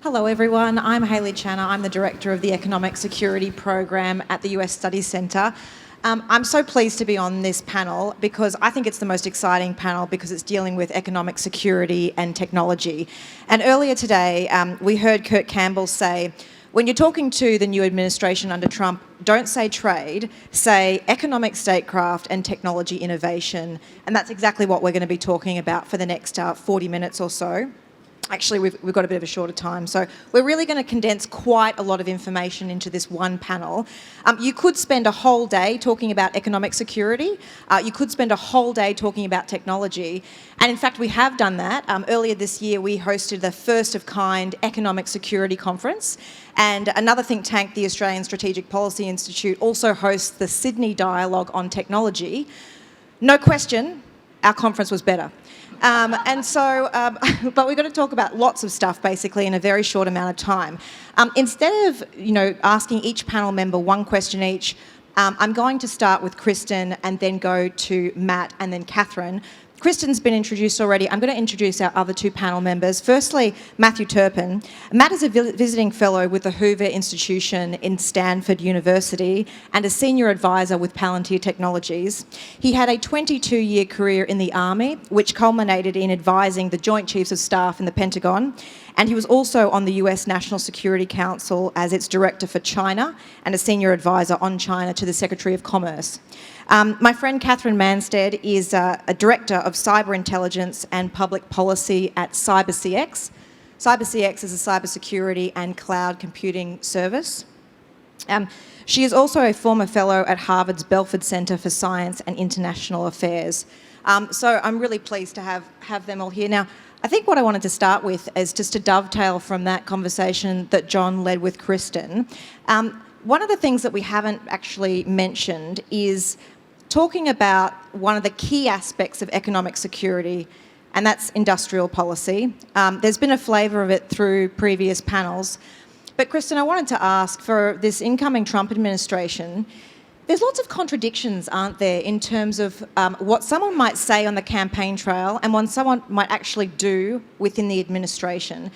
Hello everyone, I'm Hayley Channer. I'm the Director of the Economic Security Program at the US Studies Centre. I'm so pleased to be on this panel because I think it's the most exciting panel because it's dealing with economic security and technology. And earlier today, we heard Kurt Campbell say, when you're talking to the new administration under Trump, don't say trade, say economic statecraft and technology innovation. And that's exactly what we're going to be talking about for the next 40 minutes or so. Actually, we've got a bit of a shorter time, so we're really going to condense quite a lot of information into this one panel. You could spend a whole day talking about economic security. You could spend a whole day talking about technology. And in fact, we have done that. Earlier this year, we hosted the first of kind economic security conference. And another think tank, the Australian Strategic Policy Institute, also hosts the Sydney Dialogue on Technology. No question, our conference was better. But we're going to talk about lots of stuff basically in a very short amount of time. Instead of, asking each panel member one question each, I'm going to start with Kristen and then go to Matt and then Katherine. Kristen's been introduced already. I'm going to introduce our other two panel members. Firstly, Matthew Turpin. Matt is a visiting fellow with the Hoover Institution in Stanford University and a senior advisor with Palantir Technologies. He had a 22-year career in the Army, which culminated in advising the Joint Chiefs of Staff in the Pentagon. And he was also on the US National Security Council as its director for China and a senior advisor on China to the Secretary of Commerce. My friend Katherine Mansted is a director of cyber intelligence and public policy at CyberCX. CyberCX is a cybersecurity and cloud computing service. She is also a former fellow at Harvard's Belford Center for Science and International Affairs. So I'm really pleased to have them all here. Now, I think what I wanted to start with is just to dovetail from that conversation that John led with Kristen. One of the things that we haven't actually mentioned is talking about one of the key aspects of economic security, and that's industrial policy. There's been a flavour of it through previous panels. But Kristen, I wanted to ask, for this incoming Trump administration, there's lots of contradictions, aren't there, in terms of what someone might say on the campaign trail and what someone might actually do within the administration.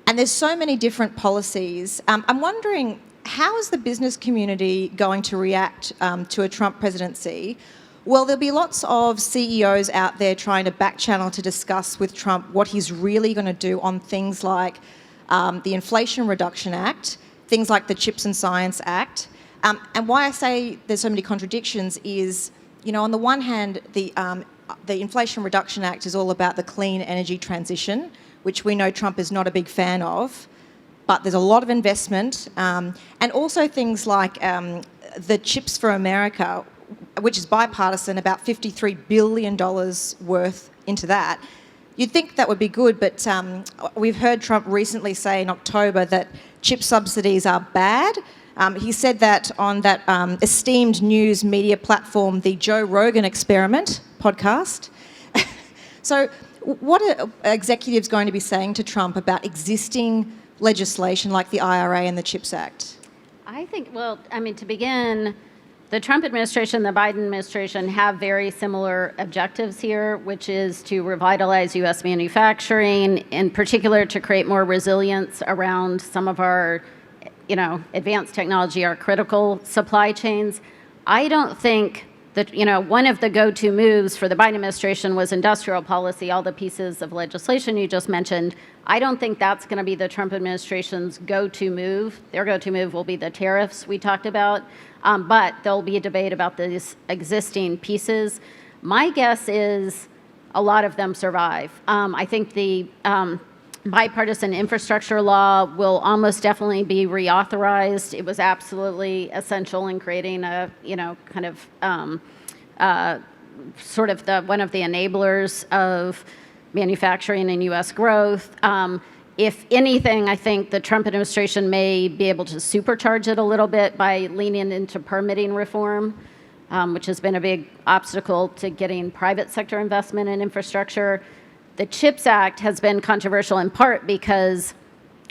And there's so many different policies. I'm wondering, how is the business community going to react to a Trump presidency? Well, there'll be lots of CEOs out there trying to back channel to discuss with Trump what he's really going to do on things like the Inflation Reduction Act, things like the Chips and Science Act. And why I say there's so many contradictions is, on the one hand, the Inflation Reduction Act is all about the clean energy transition, which we know Trump is not a big fan of, but there's a lot of investment, and also things like the Chips for America, which is bipartisan, about $53 billion worth into that. You'd think that would be good, but we've heard Trump recently say in October that chip subsidies are bad. He said that on that esteemed news media platform, the Joe Rogan Experiment podcast. So what are executives going to be saying to Trump about existing legislation like the IRA and the CHIPS Act? I think, to begin, the Trump administration and the Biden administration have very similar objectives here, which is to revitalize U.S. manufacturing, in particular to create more resilience around some of our advanced technology, our critical supply chains. I don't think that, one of the go-to moves for the Biden administration was industrial policy, all the pieces of legislation you just mentioned. I don't think that's going to be the Trump administration's go-to move. Their go-to move will be the tariffs we talked about, but there'll be a debate about these existing pieces. My guess is a lot of them survive. I think the bipartisan infrastructure law will almost definitely be reauthorized. It was absolutely essential in creating a, sort of one of the enablers of manufacturing and U.S. growth. If anything, I think the Trump administration may be able to supercharge it a little bit by leaning into permitting reform, which has been a big obstacle to getting private sector investment in infrastructure. The CHIPS Act has been controversial in part because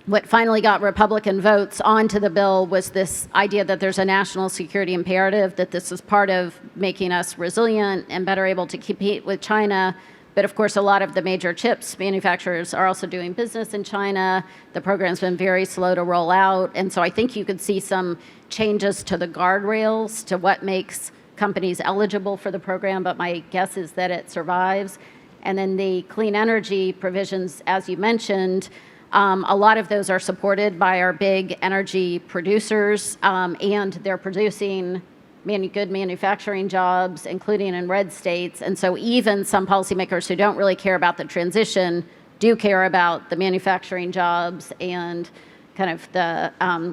what finally got Republican votes onto the bill was this idea that there's a national security imperative, that this is part of making us resilient and better able to compete with China. But of course, a lot of the major chips manufacturers are also doing business in China. The program's been very slow to roll out. And so I think you could see some changes to the guardrails to what makes companies eligible for the program, but my guess is that it survives. And then the clean energy provisions, as you mentioned, a lot of those are supported by our big energy producers, and they're producing good manufacturing jobs, including in red states. And so even some policymakers who don't really care about the transition do care about the manufacturing jobs and kind of the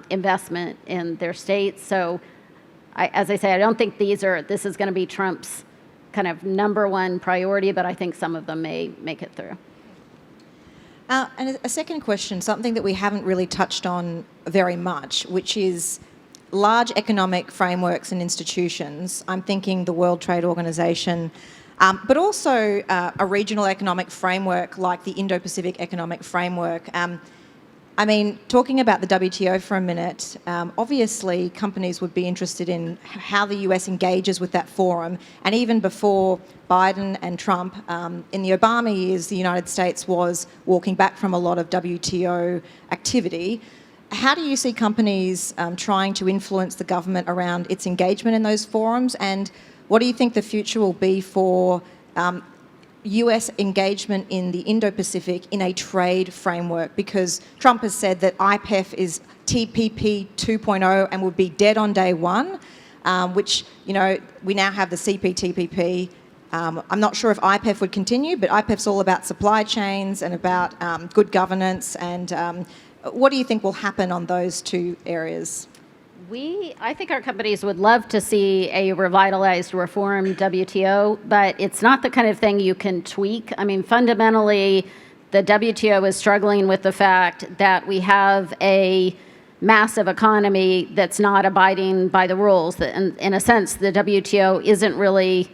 investment in their states. So as I say, I don't think this is going to be Trump's kind of #1 priority, but I think some of them may make it through. And a second question, something that we haven't really touched on very much, which is large economic frameworks and institutions. I'm thinking the World Trade Organization, but also a regional economic framework like the Indo-Pacific Economic Framework. I mean, talking about the WTO for a minute, obviously companies would be interested in how the US engages with that forum. And even before Biden and Trump, in the Obama years, the United States was walking back from a lot of WTO activity. How do you see companies trying to influence the government around its engagement in those forums? And what do you think the future will be for US engagement in the Indo-Pacific in a trade framework? Because Trump has said that IPEF is TPP 2.0 and would be dead on day one, which, you know, we now have the CPTPP. I'm not sure if IPEF would continue, but IPEF's all about supply chains and about good governance. And what do you think will happen on those two areas? I think our companies would love to see a revitalized, reformed WTO, but it's not the kind of thing you can tweak. I mean, fundamentally, the WTO is struggling with the fact that we have a massive economy that's not abiding by the rules. In a sense, the WTO isn't really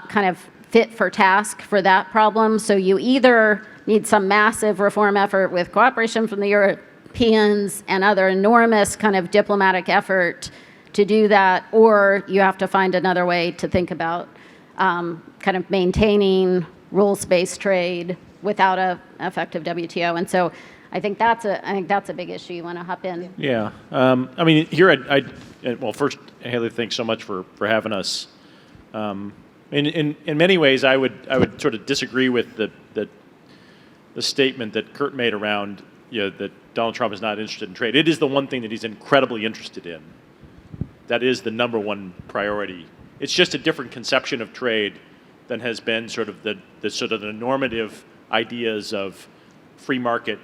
kind of fit for task for that problem. So you either need some massive reform effort with cooperation from the Europeans and other enormous kind of diplomatic effort to do that, or you have to find another way to think about kind of maintaining rules-based trade without an effective WTO. And so I think that's a big issue. You want to hop in? Yeah. I mean, here, well, first, Hayley, thanks so much for having us. In many ways, I would sort of disagree with the statement that Kurt made around, you know, that Donald Trump is not interested in trade. It is the one thing that he's incredibly interested in. That is the #1 priority. It's just a different conception of trade than has been sort of the normative ideas of free market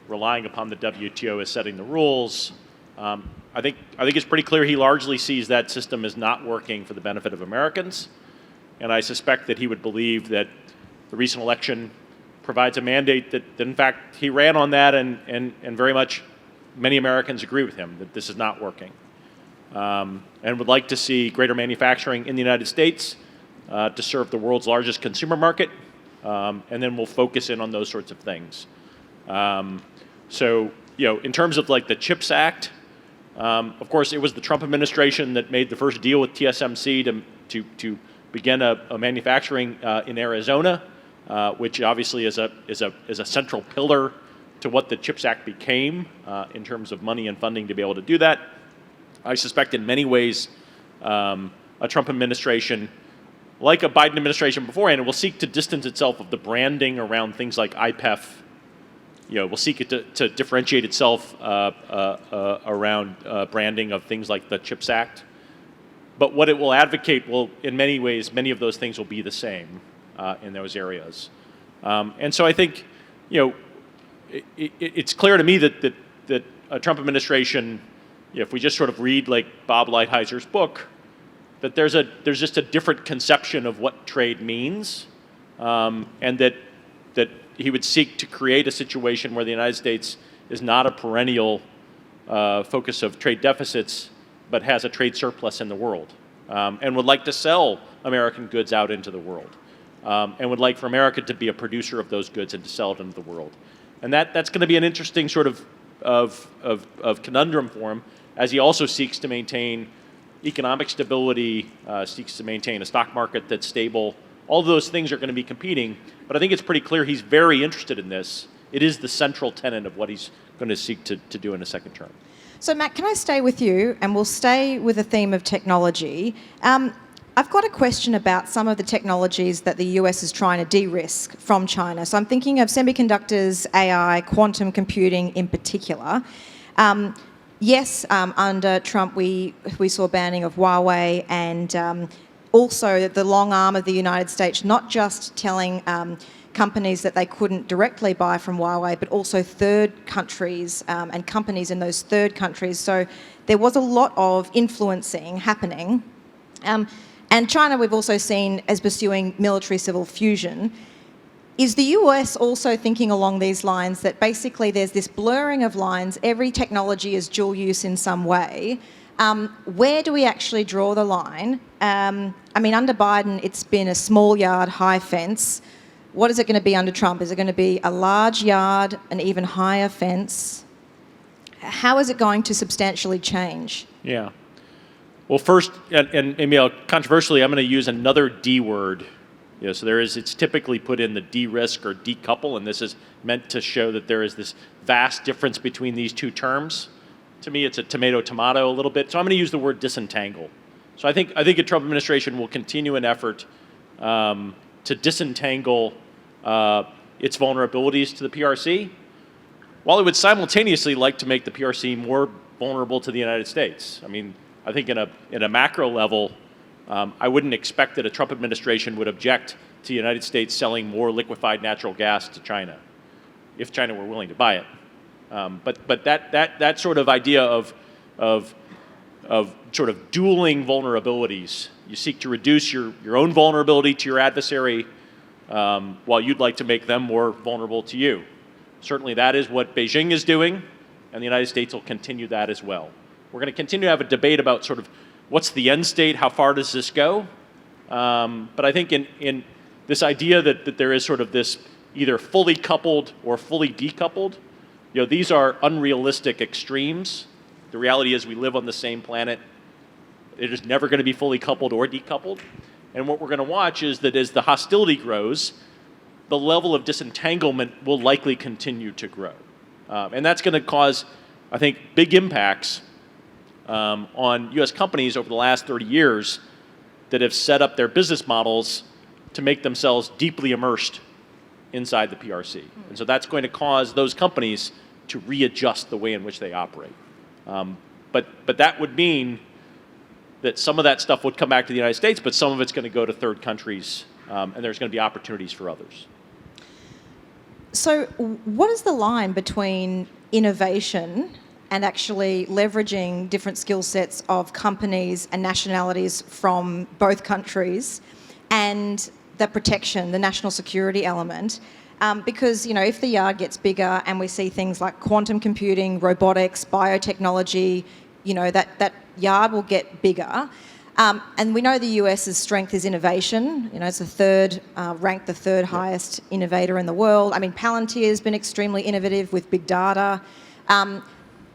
relying upon the WTO as setting the rules. I think it's pretty clear he largely sees that system as not working for the benefit of Americans, and I suspect that he would believe that the recent election provides a mandate that in fact he ran on that, and very much many Americans agree with him that this is not working, and would like to see greater manufacturing in the United States to serve the world's largest consumer market, and then we'll focus in on those sorts of things. So, you know, in terms of like the CHIPS Act, of course, it was the Trump administration that made the first deal with TSMC to begin a manufacturing in Arizona, which obviously is a central pillar to what the CHIPS Act became in terms of money and funding to be able to do that. I suspect in many ways a Trump administration, like a Biden administration beforehand, will seek to distance itself of the branding around things like IPEF. You know, will seek it to differentiate itself around branding of things like the CHIPS Act. But what it will advocate will, in many ways, many of those things will be the same in those areas. And so I think, you know, it's clear to me that a Trump administration, you know, if we just sort of read like Bob Lighthizer book, that there's just a different conception of what trade means, and that he would seek to create a situation where the United States is not a perennial focus of trade deficits, but has a trade surplus in the world, and would like to sell American goods out into the world, and would like for America to be a producer of those goods and to sell it into the world. And that's going to be an interesting sort of conundrum for him, as he also seeks to maintain economic stability, seeks to maintain a stock market that's stable, All of those things are going to be competing, but I think it's pretty clear he's very interested in this. It is the central tenet of what he's going to seek to do in a second term. So Matt, can I stay with you, and we'll stay with the theme of technology. I've got a question about some of the technologies that the US is trying to de-risk from China. So I'm thinking of semiconductors, AI, quantum computing in particular. Yes, under Trump we saw banning of Huawei, and also the long arm of the United States, not just telling companies that they couldn't directly buy from Huawei, but also third countries and companies in those third countries. So there was a lot of influencing happening. And China, we've also seen as pursuing military-civil fusion. Is the US also thinking along these lines that basically there's this blurring of lines, every technology is dual use in some way? Where do we actually draw the line? I mean, under Biden, it's been a small yard, high fence. What is it going to be under Trump? Is it going to be a large yard, an even higher fence? How is it going to substantially change? Yeah. Well, first, and maybe controversially, I'm going to use another D word. So it's typically put in the de-risk or decouple, and this is meant to show that there is this vast difference between these two terms. To me, it's a tomato-tomato a little bit. So I'm going to use the word disentangle. So I think the Trump administration will continue an effort to disentangle its vulnerabilities to the PRC, while it would simultaneously like to make the PRC more vulnerable to the United States. I mean, I think in a macro level, I wouldn't expect that a Trump administration would object to the United States selling more liquefied natural gas to China, if China were willing to buy it. But that sort of idea of sort of dueling vulnerabilities, you seek to reduce your own vulnerability to your adversary while you'd like to make them more vulnerable to you. Certainly that is what Beijing is doing, and the United States will continue that as well. We're going to continue to have a debate about sort of what's the end state, how far does this go? But I think in this idea that there is sort of this either fully coupled or fully decoupled, these are unrealistic extremes. The reality is we live on the same planet. It is never going to be fully coupled or decoupled. And what we're going to watch is that as the hostility grows, the level of disentanglement will likely continue to grow. And that's going to cause, I think, big impacts on U.S. companies over the last 30 years that have set up their business models to make themselves deeply immersed inside the PRC. And so that's going to cause those companies to readjust the way in which they operate. But that would mean that some of that stuff would come back to the United States, but some of it's going to go to third countries, and there's going to be opportunities for others. So what is the line between innovation and actually leveraging different skill sets of companies and nationalities from both countries and the protection, the national security element? Because, if the yard gets bigger and we see things like quantum computing, robotics, biotechnology, that yard will get bigger. And we know the US's strength is innovation. It's ranked the third highest innovator in the world. I mean, Palantir's been extremely innovative with big data.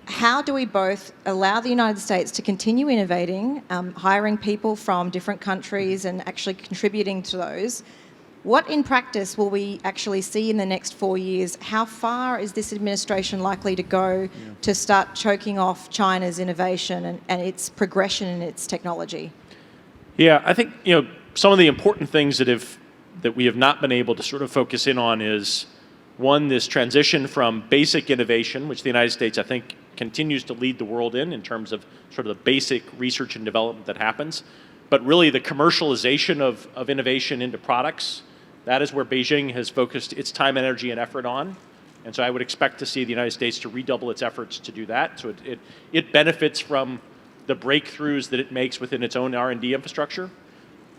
How do we both allow the United States to continue innovating, hiring people from different countries and actually contributing to those? What in practice will we actually see in the next 4 years? How far is this administration likely to go to start choking off China's innovation and its progression in its technology? Yeah, I think some of the important things that we have not been able to sort of focus in on is, one, this transition from basic innovation, which the United States, I think, continues to lead the world in terms of sort of the basic research and development that happens, but really the commercialization of innovation into products. That is where Beijing has focused its time, energy, and effort on. And so I would expect to see the United States to redouble its efforts to do that. So it benefits from the breakthroughs that it makes within its own R&D infrastructure.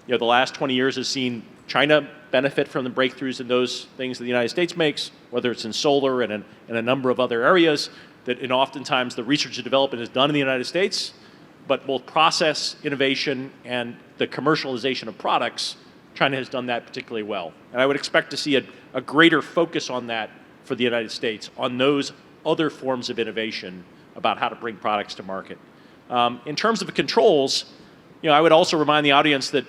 The last 20 years has seen China benefit from the breakthroughs in those things that the United States makes, whether it's in solar and in a number of other areas, that oftentimes the research and development is done in the United States, but both process innovation and the commercialization of products, China has done that particularly well. And I would expect to see a greater focus on that for the United States, on those other forms of innovation about how to bring products to market. In terms of the controls, I would also remind the audience that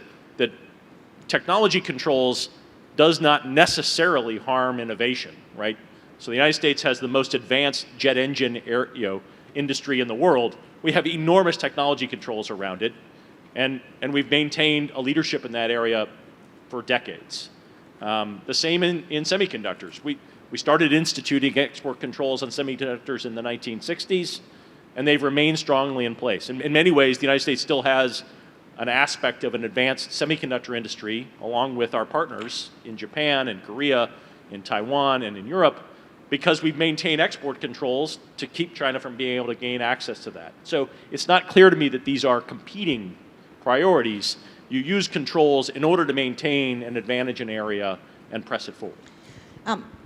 technology controls does not necessarily harm innovation, right? So the United States has the most advanced jet engine industry in the world. We have enormous technology controls around it, and we've maintained a leadership in that area for decades. The same in semiconductors. We started instituting export controls on semiconductors in the 1960s, and they've remained strongly in place. In many ways, the United States still has an aspect of an advanced semiconductor industry, along with our partners in Japan and Korea, in Taiwan, and in Europe, because we've maintained export controls to keep China from being able to gain access to that. So it's not clear to me that these are competing priorities. You use controls in order to maintain an advantage in area and press it forward.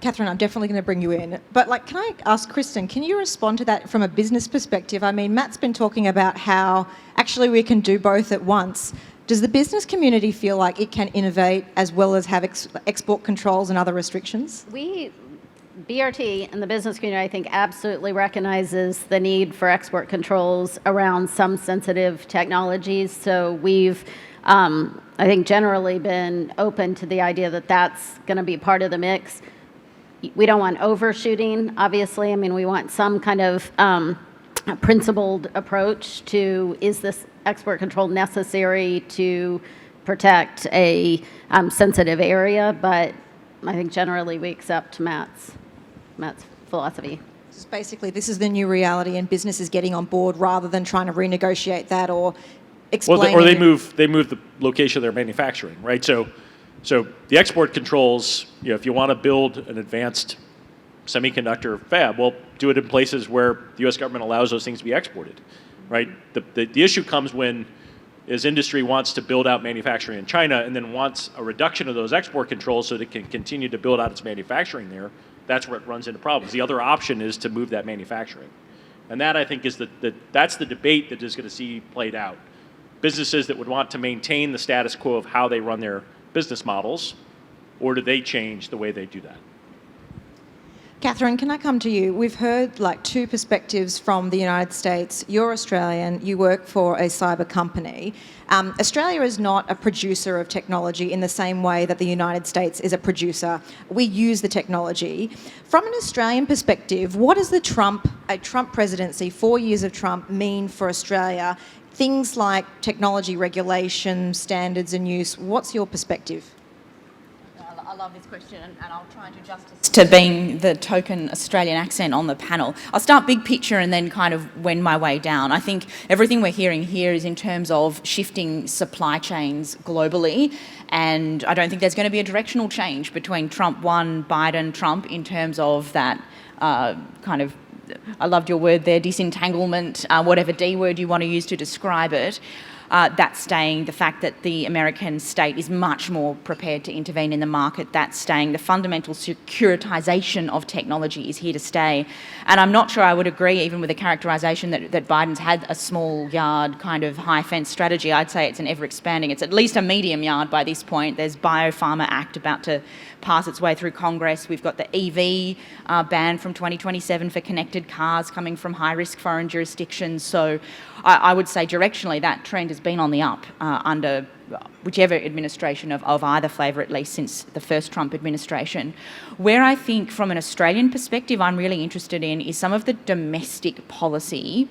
Katherine, I'm definitely going to bring you in. But can I ask Kristen, can you respond to that from a business perspective? I mean, Matt's been talking about how actually we can do both at once. Does the business community feel like it can innovate as well as have export controls and other restrictions? BRT and the business community, I think, absolutely recognizes the need for export controls around some sensitive technologies. So we've, I think, generally been open to the idea that that's going to be part of the mix. We don't want overshooting, obviously. I mean, we want some kind of principled approach to, is this export control necessary to protect a sensitive area? But I think generally we accept Matt's philosophy. So basically, this is the new reality, and business is getting on board rather than trying to renegotiate that or explain. Well, or they move the location of their manufacturing, right? So the export controls, if you want to build an advanced semiconductor fab, well, do it in places where the U.S. government allows those things to be exported, right? The issue comes when as industry wants to build out manufacturing in China and then wants a reduction of those export controls so that it can continue to build out its manufacturing there. That's where it runs into problems. The other option is to move that manufacturing. And that, I think, is that's the debate that is going to see played out. Businesses that would want to maintain the status quo of how they run their business models, or do they change the way they do that? Katherine, can I come to you? We've heard two perspectives from the United States. You're Australian, you work for a cyber company. Australia is not a producer of technology in the same way that the United States is a producer. We use the technology. From an Australian perspective, what does a Trump presidency, 4 years of Trump, mean for Australia? Things like technology regulation, standards and use, what's your perspective? I love this question, and I'll try and do justice to being the token Australian accent on the panel. I'll start big picture and then kind of wend my way down. I think everything we're hearing here is in terms of shifting supply chains globally, and I don't think there's going to be a directional change between Trump 1, Biden, Trump in terms of that kind of, I loved your word there, disentanglement, whatever D word you want to use to describe it. That's staying. The fact that the American state is much more prepared to intervene in the market, that's staying. The fundamental securitization of technology is here to stay. And I'm not sure I would agree even with the characterization that Biden's had a small yard kind of high fence strategy. I'd say it's an ever expanding. It's at least a medium yard by this point. There's Biopharma Act about to pass its way through Congress. We've got the EV ban from 2027 for connected cars coming from high-risk foreign jurisdictions. So I would say directionally that trend has been on the up under whichever administration of either flavour, at least since the first Trump administration. Where I think from an Australian perspective I'm really interested in is some of the domestic policy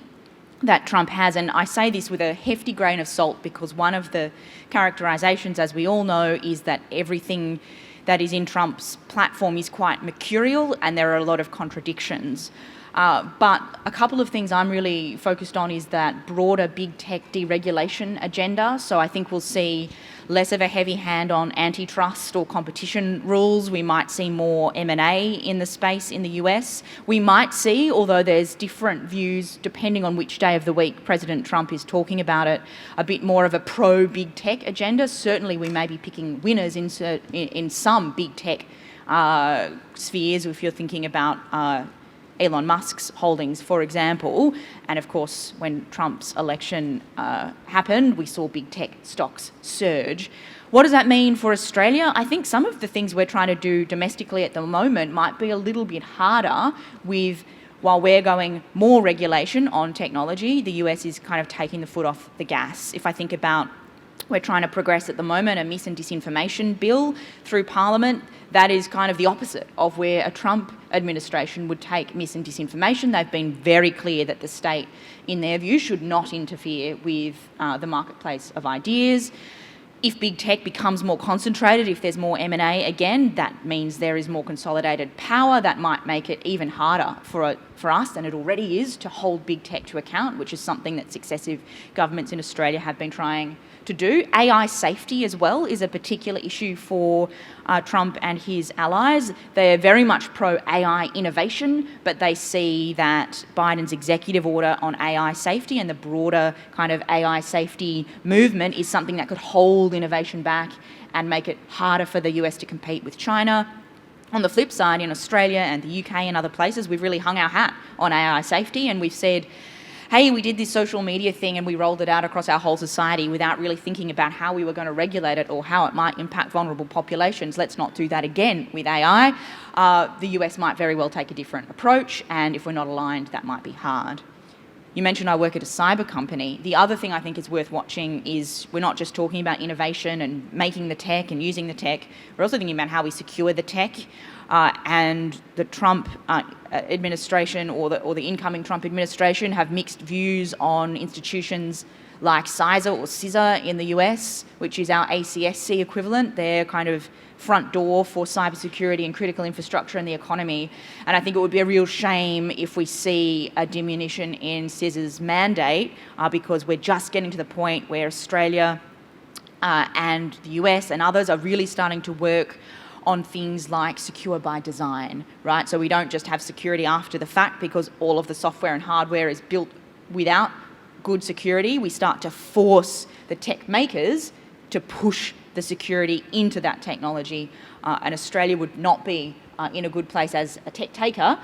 that Trump has, and I say this with a hefty grain of salt because one of the characterisations, as we all know, is that everything that is in Trump's platform is quite mercurial and there are a lot of contradictions. But a couple of things I'm really focused on is that broader big tech deregulation agenda. So I think we'll see less of a heavy hand on antitrust or competition rules. We might see more M&A in the space in the US. We might see, although there's different views depending on which day of the week President Trump is talking about it, a bit more of a pro-big tech agenda. Certainly we may be picking winners in some big tech spheres if you're thinking about Elon Musk's holdings, for example. And of course, when Trump's election happened, we saw big tech stocks surge. What does that mean for Australia? I think some of the things we're trying to do domestically at the moment might be a little bit harder while we're going more regulation on technology, the US is kind of taking the foot off the gas. If I think about We're trying to progress at the moment a mis and disinformation bill through Parliament. That is kind of the opposite of where a Trump administration would take mis and disinformation. They've been very clear that the state, in their view, should not interfere with the marketplace of ideas. If big tech becomes more concentrated, if there's more M&A again, that means there is more consolidated power. That might make it even harder for us than it already is to hold big tech to account, which is something that successive governments in Australia have been trying to do. AI safety as well is a particular issue for Trump and his allies. They're very much pro-AI innovation, but they see that Biden's executive order on AI safety and the broader kind of AI safety movement is something that could hold innovation back and make it harder for the US to compete with China. On the flip side, in Australia and the UK and other places, we've really hung our hat on AI safety, and we've said, hey, we did this social media thing and we rolled it out across our whole society without really thinking about how we were going to regulate it or how it might impact vulnerable populations. Let's not do that again with AI. The US might very well take a different approach, and if we're not aligned, that might be hard. You mentioned I work at a cyber company. The other thing I think is worth watching is we're not just talking about innovation and making the tech and using the tech. We're also thinking about how we secure the tech. And the Trump administration or the incoming Trump administration have mixed views on institutions like CISA or CISA in the US, which is our ACSC equivalent. They're kind of front door for cybersecurity and critical infrastructure in the economy. And I think it would be a real shame if we see a diminution in CISA's mandate because we're just getting to the point where Australia and the US and others are really starting to work on things like secure by design, right? So we don't just have security after the fact because all of the software and hardware is built without good security. We start to force the tech makers to push the security into that technology. And Australia would not be in a good place as a tech taker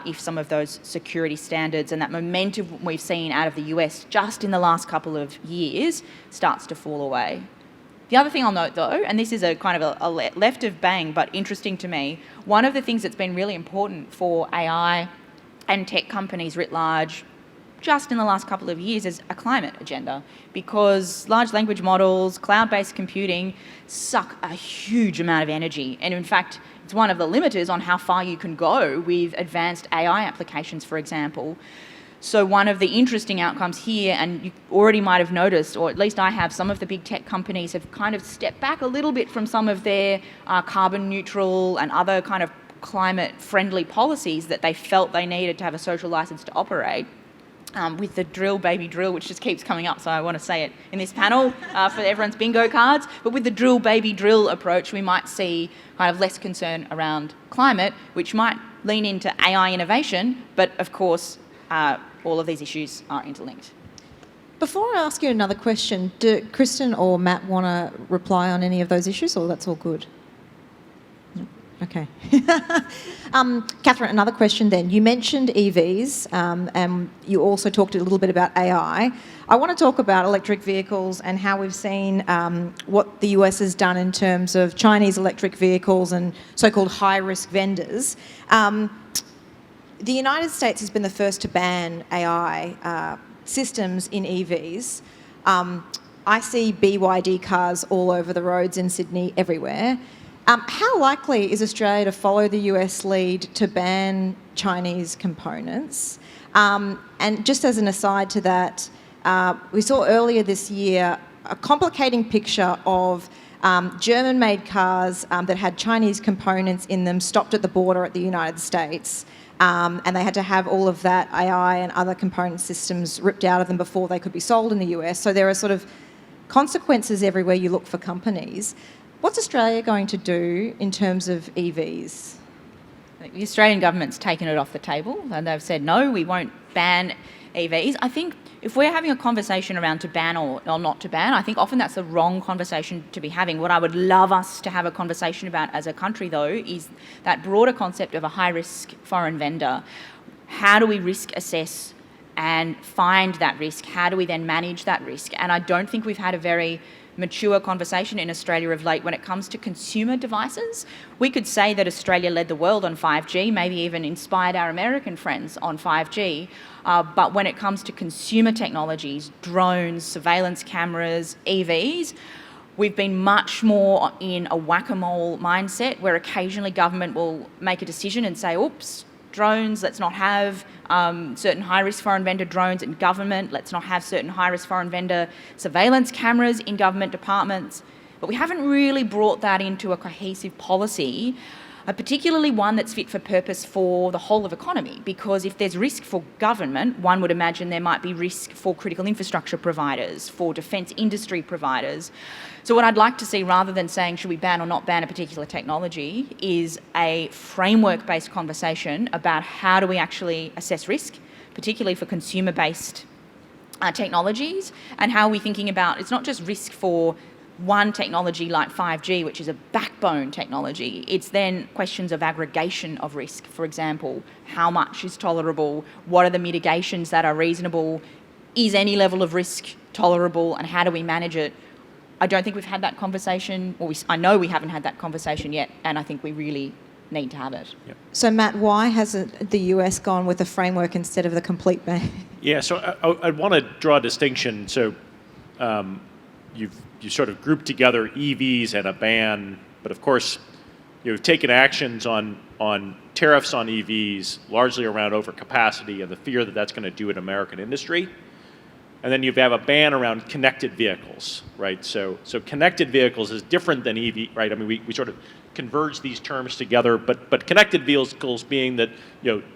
if some of those security standards and that momentum we've seen out of the US just in the last couple of years starts to fall away. The other thing I'll note though, and this is a kind of a left of bang, but interesting to me, one of the things that's been really important for AI and tech companies writ large just in the last couple of years is a climate agenda, because large language models, cloud-based computing suck a huge amount of energy. And in fact, it's one of the limiters on how far you can go with advanced AI applications, for example. So one of the interesting outcomes here, and you already might have noticed, or at least I have, some of the big tech companies have kind of stepped back a little bit from some of their carbon neutral and other kind of climate friendly policies that they felt they needed to have a social license to operate. With the drill, baby drill, which just keeps coming up, so I want to say it in this panel for everyone's bingo cards. But with the drill, baby drill approach, we might see kind of less concern around climate, which might lean into AI innovation, but of course, all of these issues are interlinked. Before I ask you another question, do Kristen or Matt want to reply on any of those issues, or that's all good? Okay. Katherine, another question then. You mentioned EVs and you also talked a little bit about AI. I want to talk about electric vehicles and how we've seen what the US has done in terms of Chinese electric vehicles and so-called high-risk vendors. The United States has been the first to ban AI systems in EVs. I see BYD cars all over the roads in Sydney, everywhere. How likely is Australia to follow the US lead to ban Chinese components? And just as an aside to that, we saw earlier this year a complicating picture of German-made cars that had Chinese components in them stopped at the border at the United States. And they had to have all of that AI and other component systems ripped out of them before they could be sold in the US. So there are sort of consequences everywhere you look for companies. What's Australia going to do in terms of EVs? The Australian government's taken it off the table and they've said, no, we won't ban EVs. I think if we're having a conversation around to ban or not to ban, I think often that's the wrong conversation to be having. What I would love us to have a conversation about as a country, though, is that broader concept of a high-risk foreign vendor. How do we risk assess and find that risk? How do we then manage that risk? And I don't think we've had a very mature conversation in Australia of late when it comes to consumer devices. We could say that Australia led the world on 5G, maybe even inspired our American friends on 5G. But when it comes to consumer technologies, drones, surveillance cameras, EVs, we've been much more in a whack-a-mole mindset where occasionally government will make a decision and say, oops, drones, let's not have certain high-risk foreign vendor drones in government, let's not have certain high-risk foreign vendor surveillance cameras in government departments. But we haven't really brought that into a cohesive policy, particularly one that's fit for purpose for the whole of economy, because if there's risk for government, one would imagine there might be risk for critical infrastructure providers, for defence industry providers. So what I'd like to see, rather than saying should we ban or not ban a particular technology, is a framework-based conversation about how do we actually assess risk, particularly for consumer-based technologies, and how are we thinking about, it's not just risk for one technology like 5G, which is a backbone technology. It's then questions of aggregation of risk. For example, how much is tolerable? What are the mitigations that are reasonable? Is any level of risk tolerable, and how do we manage it? I don't think we've had that conversation, or I know we haven't had that conversation yet, and I think we really need to have it. Yep. So, Matt, why hasn't the US gone with a framework instead of the complete ban? Yeah, so I want to draw a distinction. So you sort of grouped together EVs and a ban, but of course you've taken actions on tariffs on EVs largely around overcapacity and the fear that that's going to do in American industry. And then you have a ban around connected vehicles, right? So connected vehicles is different than EV, right? I mean, we sort of converge these terms together, but connected vehicles being that,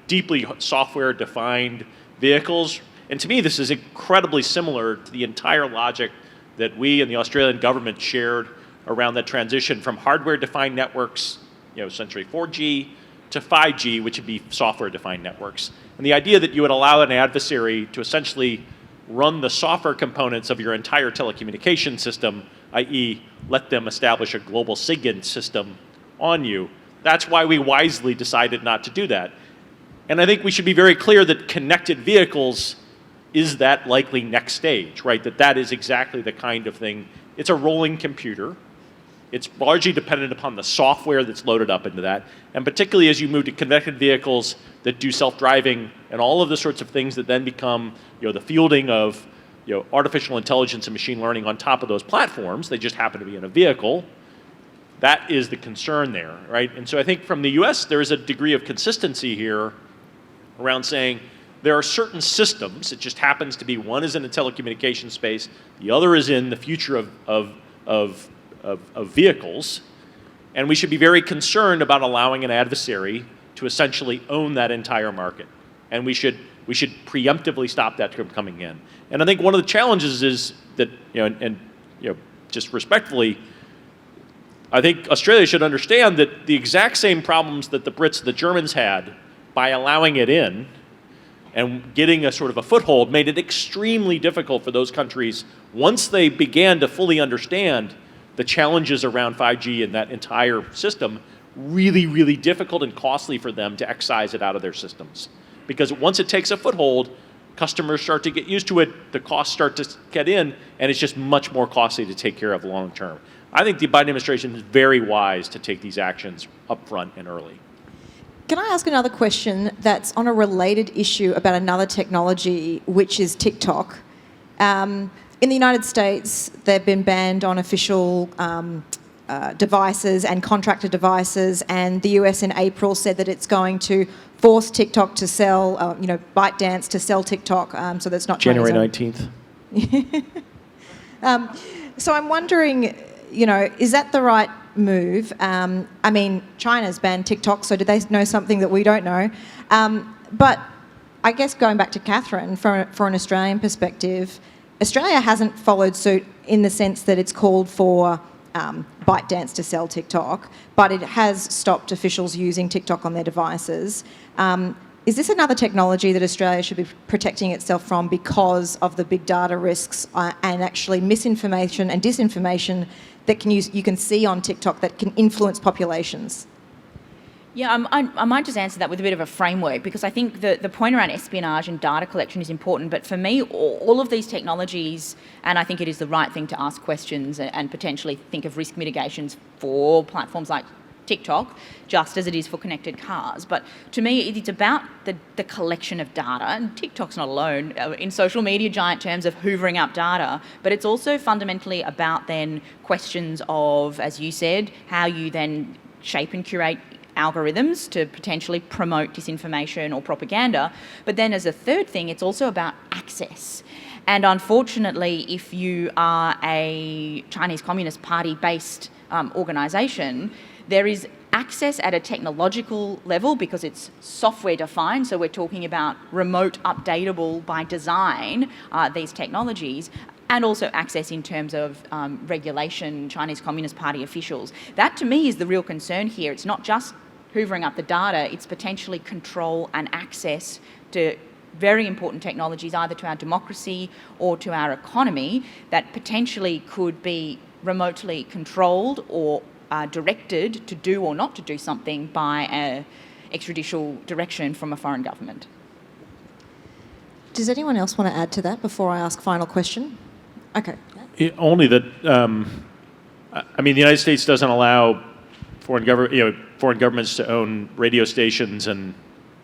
deeply software-defined vehicles. And to me, this is incredibly similar to the entire logic that we and the Australian government shared around that transition from hardware-defined networks, essentially 4G, to 5G, which would be software-defined networks. And the idea that you would allow an adversary to essentially run the software components of your entire telecommunication system, i.e. let them establish a global SIGINT system on you. That's why we wisely decided not to do that. And I think we should be very clear that connected vehicles is that likely next stage, right? That is exactly the kind of thing. It's a rolling computer. It's largely dependent upon the software that's loaded up into that. And particularly as you move to connected vehicles that do self-driving and all of the sorts of things that then become, the fielding of, artificial intelligence and machine learning on top of those platforms, they just happen to be in a vehicle. That is the concern there, right? And so I think from the US, there is a degree of consistency here around saying, there are certain systems, it just happens to be one is in the telecommunications space, the other is in the future of vehicles, and we should be very concerned about allowing an adversary to essentially own that entire market. And we should preemptively stop that from coming in. And I think one of the challenges is that, just respectfully, I think Australia should understand that the exact same problems that the Brits, the Germans had by allowing it in, and getting a sort of a foothold made it extremely difficult for those countries once they began to fully understand the challenges around 5G and that entire system, really, really difficult and costly for them to excise it out of their systems. Because once it takes a foothold, customers start to get used to it, the costs start to get in, and it's just much more costly to take care of long term. I think the Biden administration is very wise to take these actions up front and early. Can I ask another question that's on a related issue about another technology, which is TikTok? In the United States, they've been banned on official devices and contractor devices, and the US in April said that it's going to force TikTok to sell, ByteDance to sell TikTok, so that's not January 19th. So I'm wondering, is that the right move? I mean, China's banned TikTok, so do they know something that we don't know? But I guess going back to Katherine, for an Australian perspective, Australia hasn't followed suit in the sense that it's called for ByteDance to sell TikTok, but it has stopped officials using TikTok on their devices. Is this another technology that Australia should be protecting itself from because of the big data risks and actually misinformation and disinformation that you can see on TikTok that can influence populations? Yeah, I might just answer that with a bit of a framework, because I think the point around espionage and data collection is important. But for me, all of these technologies, and I think it is the right thing to ask questions and potentially think of risk mitigations for platforms like TikTok, just as it is for connected cars. But to me, it's about the collection of data, and TikTok's not alone in social media giant terms of hoovering up data, but it's also fundamentally about then questions of, as you said, how you then shape and curate algorithms to potentially promote disinformation or propaganda. But then as a third thing, it's also about access. And unfortunately, if you are a Chinese Communist Party-based organisation, there is access at a technological level because it's software defined. So we're talking about remote updatable by design, these technologies, and also access in terms of regulation, Chinese Communist Party officials. That to me is the real concern here. It's not just hoovering up the data, it's potentially control and access to very important technologies, either to our democracy or to our economy, that potentially could be remotely controlled or directed to do or not to do something by an extrajudicial direction from a foreign government. Does anyone else want to add to that before I ask final question? Okay. Only that, I mean, the United States doesn't allow foreign governments to own radio stations and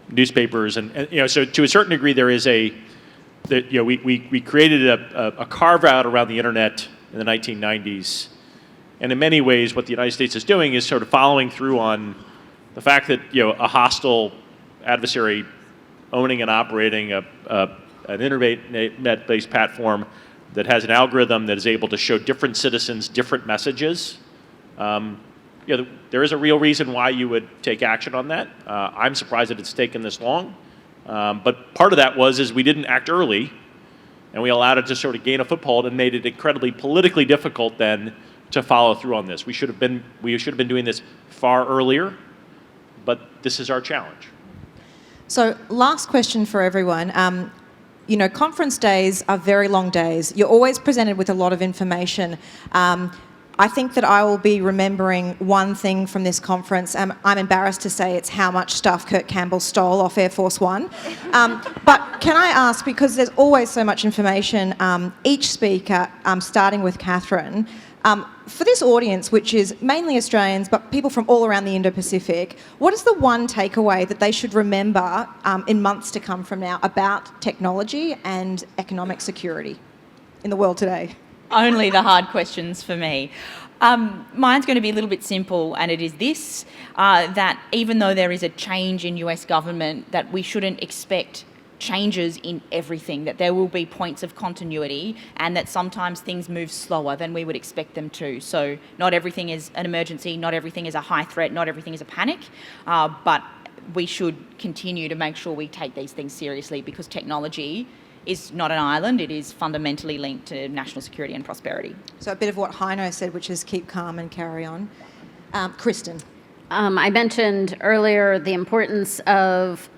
newspapers, and so to a certain degree there is we created a carve out around the internet in the 1990s. And in many ways, what the United States is doing is sort of following through on the fact that a hostile adversary owning and operating an internet-based platform that has an algorithm that is able to show different citizens different messages. There is a real reason why you would take action on that. I'm surprised that it's taken this long, but part of that is we didn't act early, and we allowed it to sort of gain a foothold and made it incredibly politically difficult then to follow through on this. We should have been doing this far earlier, but this is our challenge. So last question for everyone. Conference days are very long days. You're always presented with a lot of information. I think that I will be remembering one thing from this conference. I'm embarrassed to say it's how much stuff Kurt Campbell stole off Air Force One. But can I ask, because there's always so much information, each speaker, starting with Katherine, for this audience, which is mainly Australians, but people from all around the Indo-Pacific, what is the one takeaway that they should remember in months to come from now about technology and economic security in the world today? Only the hard questions for me. Mine's going to be a little bit simple, and it is this, that even though there is a change in US government, that we shouldn't expect changes in everything, that there will be points of continuity, and that sometimes things move slower than we would expect them to. So not everything is an emergency, not everything is a high threat, not everything is a panic, but we should continue to make sure we take these things seriously, because technology is not an island, it is fundamentally linked to national security and prosperity. So a bit of what Heino said, which is keep calm and carry on. Kristen. I mentioned earlier the importance of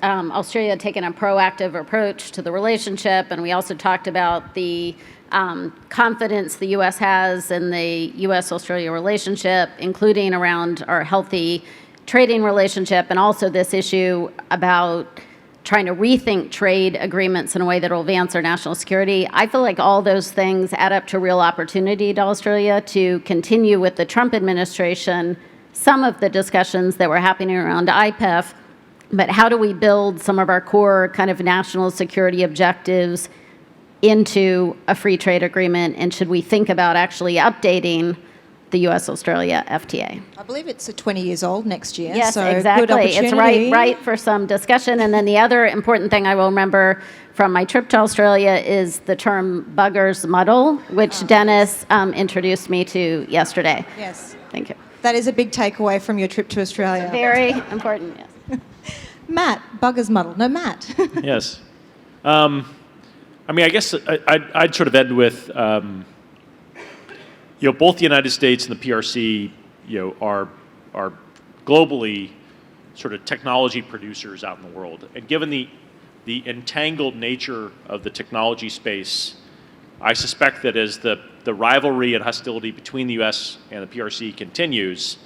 Australia taking a proactive approach to the relationship, and we also talked about the confidence the U.S. has in the U.S.-Australia relationship, including around our healthy trading relationship, and also this issue about trying to rethink trade agreements in a way that will advance our national security. I feel like all those things add up to real opportunity to Australia to continue with the Trump administration some of the discussions that were happening around IPEF, but how do we build some of our core kind of national security objectives into a free trade agreement, and should we think about actually updating the U.S.-Australia FTA? I believe it's 20 years old next year. Yes, so exactly. Good opportunity. It's right for some discussion. And then the other important thing I will remember from my trip to Australia is the term bugger's muddle, which Dennis introduced me to yesterday. Yes. Thank you. That is a big takeaway from your trip to Australia. Very important, yes. Matt, bugger's muddle. No, Matt. Yes. I mean, I guess I'd sort of end with, both the United States and the PRC, are globally sort of technology producers out in the world. And given the entangled nature of the technology space, I suspect that as the rivalry and hostility between the U.S. and the PRC continues,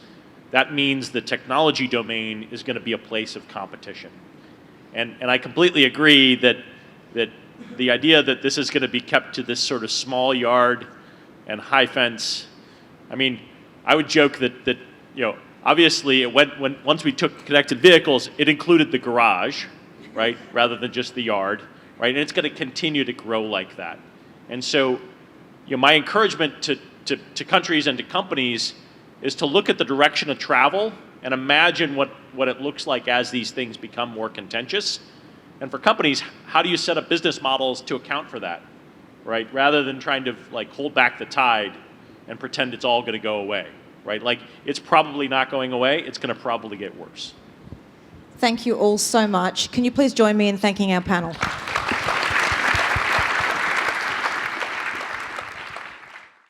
that means the technology domain is going to be a place of competition. And I completely agree that the idea that this is going to be kept to this sort of small yard and high fence, I mean, I would joke that obviously once we took connected vehicles, it included the garage, right, rather than just the yard, right, and it's going to continue to grow like that. And so, my encouragement to countries and to companies is to look at the direction of travel and imagine what it looks like as these things become more contentious. And for companies, how do you set up business models to account for that, right? Rather than trying to hold back the tide and pretend it's all going to go away, right? It's probably not going away. It's going to probably get worse. Thank you all so much. Can you please join me in thanking our panel?